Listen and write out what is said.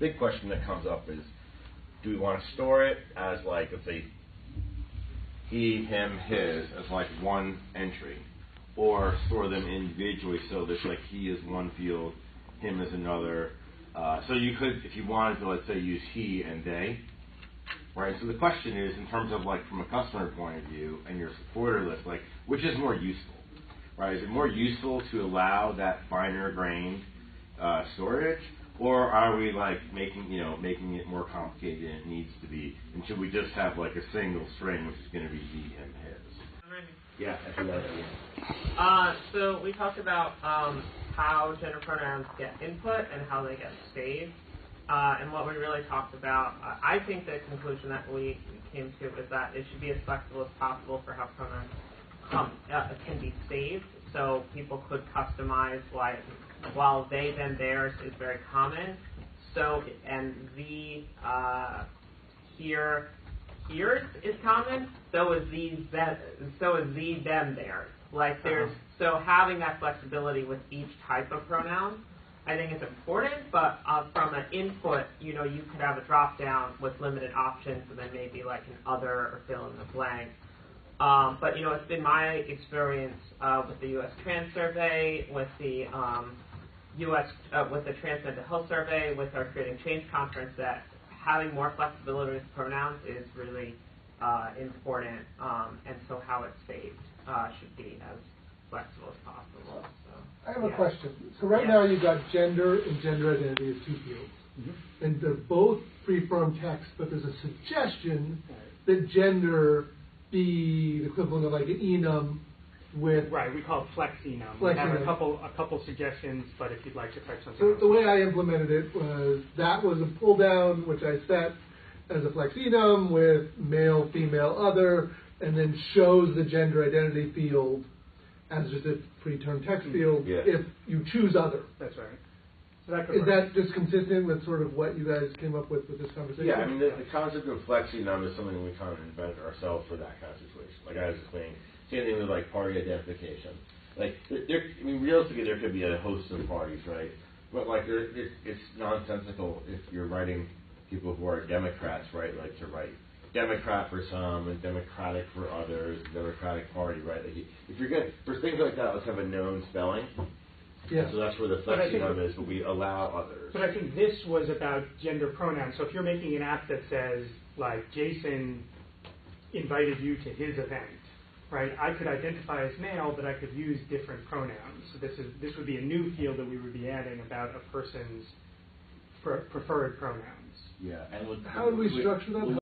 big question that comes up is, do we want to store it as like, let's say, he, him, his, as like one entry, or store them individually so that like he is one field, him is another. So you could, if you wanted to, let's say, use he and they, right? So the question is, in terms of like from a customer point of view and your supporter list, like which is more useful, right? Is it more useful to allow that finer grained storage, or are we like making it more complicated than it needs to be? And should we just have like a single string, which is going to be he, him, his? Yeah, I think that's it. So we talked about how gender pronouns get input and how they get saved. And what we really talked about, I think the conclusion that we came to is that it should be as flexible as possible for how pronouns can be saved. So people could customize while they, them, theirs is very common. So, and the here, here's is common, so is these, them, theirs. Like there's, so having that flexibility with each type of pronoun, I think is important, but from an input, you could have a drop down with limited options and then maybe like an other or fill in the blank. But it's been my experience with the U.S. Trans Survey, with the with the Trans Mental Health Survey, with our Creating Change conference, that having more flexibility with pronouns is really important, and so how it's saved should be as flexible as possible. So, I have a question. So right now you've got gender and gender identity as two fields, and they're both free-form text, but there's a suggestion that gender be the equivalent of like an enum with... Right, we call it flex enum. We have a couple suggestions, but if you'd like to type something So the way I implemented it was, that was a pull down, which I set as a flex enum with male, female, other, and then shows the gender identity field as just a preterm text field if you choose other. That's right. So that is that just consistent with sort of what you guys came up with this conversation? Yeah, I mean, the concept of flexi-num is something we kind of invented ourselves for that kind of situation. Like I was just saying, same thing with like party identification. Like, I mean, realistically, there could be a host of parties, right? But like, it's nonsensical if you're writing people who are Democrats, right? Like to write Democrat for some and Democratic for others, Democratic Party, right? Like, if you're good for things like that, let's have a known spelling. Yeah. So that's where the flexi-num is, but we allow others. But I think this was about gender pronouns. So if you're making an app that says, like, Jason invited you to his event, right? I could identify as male, but I could use different pronouns. So this would be a new field that we would be adding about a person's preferred pronouns. Yeah. And how do we structure that?